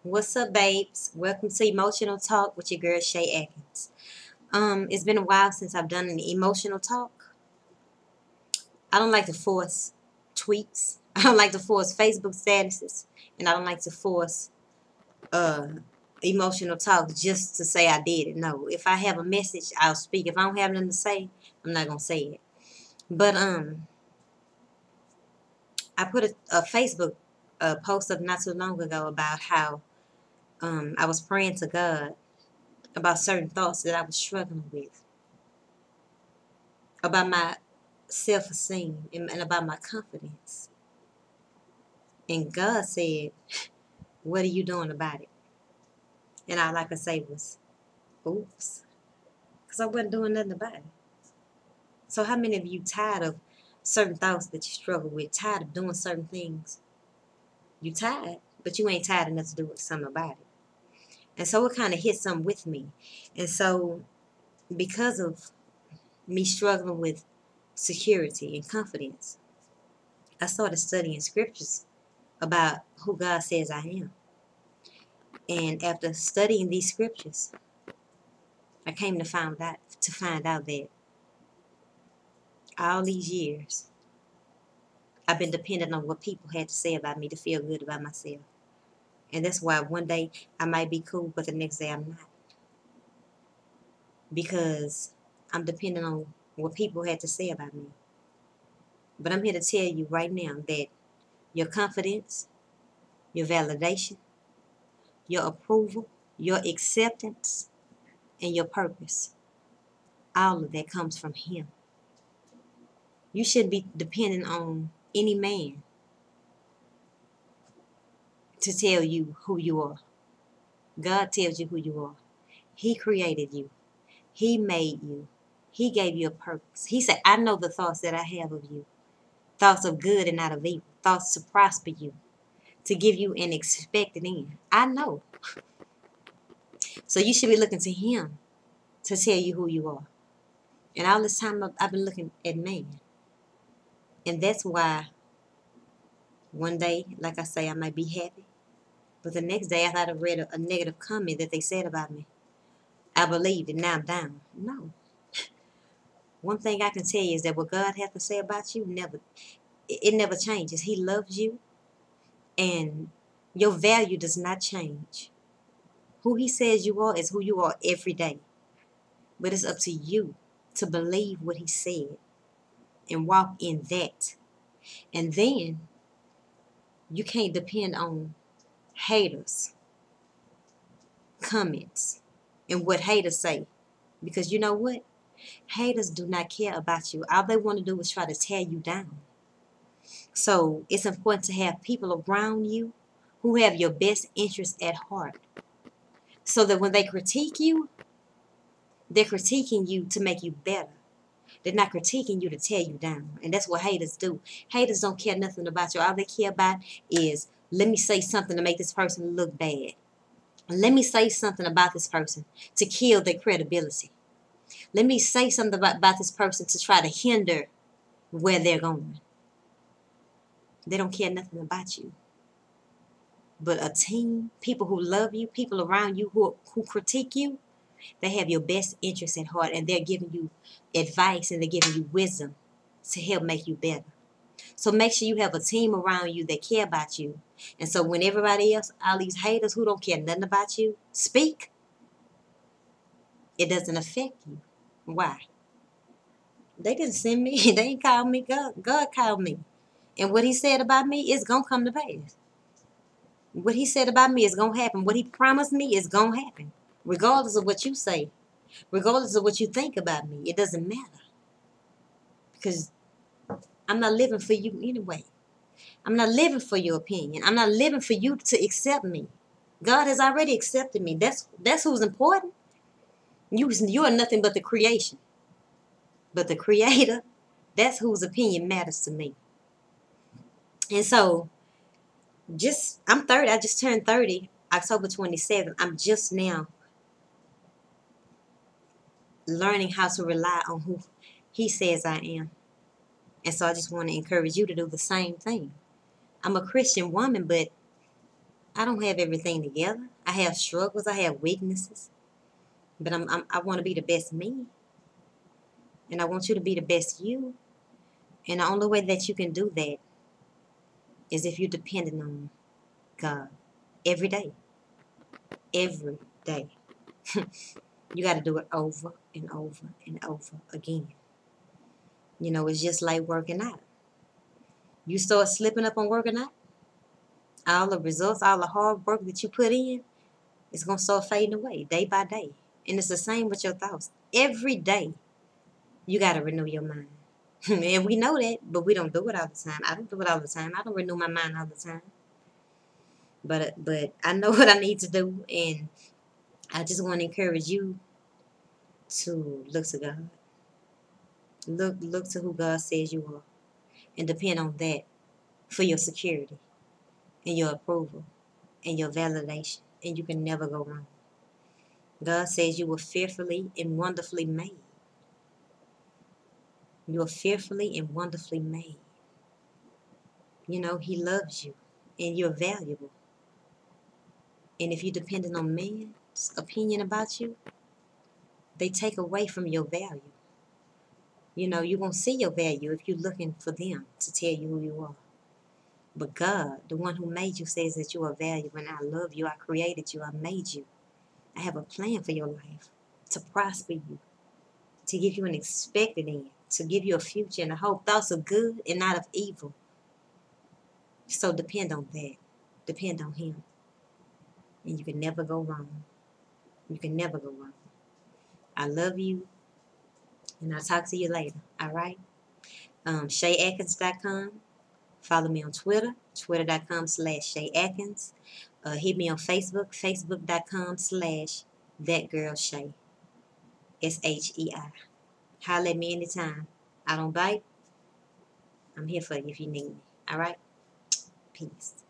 What's up, babes? Welcome to Emotional Talk with your girl Shei Atkins. It's been a while since I've done an emotional talk. I don't like to force tweets. I don't like to force Facebook statuses, and I don't like to force uh emotional talks just to say I did it. No, if I have a message, I'll speak. If I don't have nothing to say, I'm not gonna say it. But I put a Facebook post up not too long ago about how I was praying to God about certain thoughts that I was struggling with, about my self-esteem and about my confidence. And God said, what are you doing about it? And all I could say was, oops, because I wasn't doing nothing about it. So how many of you tired of certain thoughts that you struggle with, tired of doing certain things? You tired, but you ain't tired enough to do something about it. And so it kind of hit something with me. And so because of me struggling with security and confidence, I started studying scriptures about who God says I am. And after studying these scriptures, I came to find out that all these years I've been dependent on what people had to say about me to feel good about myself. And that's why one day I might be cool, but the next day I'm not. Because I'm dependent on what people had to say about me. But I'm here to tell you right now that your confidence, your validation, your approval, your acceptance, and your purpose, all of that comes from Him. You shouldn't be dependent on any man to tell you who you are. God tells you who you are. He created you. He made you. He gave you a purpose. He said, I know the thoughts that I have of you. Thoughts of good and not of evil. Thoughts to prosper you. To give you an expected end. I know. So you should be looking to Him to tell you who you are. And all this time I've been looking at man. And that's why one day, like I say, I might be happy. But the next day, after I read a negative comment that they said about me, I believed it. Now I'm down. No. One thing I can tell you is that what God has to say about you it never changes. He loves you, and your value does not change. Who He says you are is who you are every day. But it's up to you to believe what He said and walk in that. And then you can't depend on haters, comments, and what haters say. Because you know what? Haters do not care about you. All they want to do is try to tear you down. So it's important to have people around you who have your best interests at heart. So that when they critique you, they're critiquing you to make you better. They're not critiquing you to tear you down. And that's what haters do. Haters don't care nothing about you. All they care about is, let me say something to make this person look bad. Let me say something about this person to kill their credibility. Let me say something about this person to try to hinder where they're going. They don't care nothing about you. But a team, people who love you, people around you who critique you, they have your best interests at heart, and they're giving you advice and they're giving you wisdom to help make you better. So make sure you have a team around you that care about you. And so when everybody else, all these haters who don't care nothing about you, speak, it doesn't affect you. Why? They didn't send me. They ain't called me. God called me. And what He said about me is going to come to pass. What He said about me is going to happen. What He promised me is going to happen. Regardless of what you say. Regardless of what you think about me. It doesn't matter. Because I'm not living for you anyway. I'm not living for your opinion. I'm not living for you to accept me. God has already accepted me. That's who's important. You are nothing but the creation. But the Creator, that's whose opinion matters to me. And so, I'm 30. I just turned 30, October 27th. I'm just now learning how to rely on who He says I am. And so I just want to encourage you to do the same thing. I'm a Christian woman, but I don't have everything together. I have struggles. I have weaknesses. But I want to be the best me. And I want you to be the best you. And the only way that you can do that is if you're dependent on God every day. Every day. You got to do it over and over and over again. You know, it's just like working out. You start slipping up on working out, all the results, all the hard work that you put in, it's going to start fading away day by day. And it's the same with your thoughts. Every day, you got to renew your mind. And we know that, but we don't do it all the time. I don't do it all the time. I don't renew my mind all the time. But I know what I need to do, and I just want to encourage you to look to God. Look to who God says you are, and depend on that for your security and your approval and your validation, and you can never go wrong. God says you were fearfully and wonderfully made. You are fearfully and wonderfully made. You know, He loves you, and you're valuable. And if you're dependent on man's opinion about you, they take away from your value. You know, you won't see your value if you're looking for them to tell you who you are. But God, the one who made you, says that you are valuable, and I love you. I created you. I made you. I have a plan for your life to prosper you, to give you an expected end, to give you a future and a hope, thoughts of good and not of evil. So depend on that. Depend on Him. And you can never go wrong. You can never go wrong. I love you, and I'll talk to you later. All right? SheiAtkins.com. Follow me on Twitter, twitter.com/Shei Atkins. Hit me on Facebook, facebook.com/ThatGirlShei. SHEI. Holler at me anytime. I don't bite. I'm here for you if you need me. All right? Peace.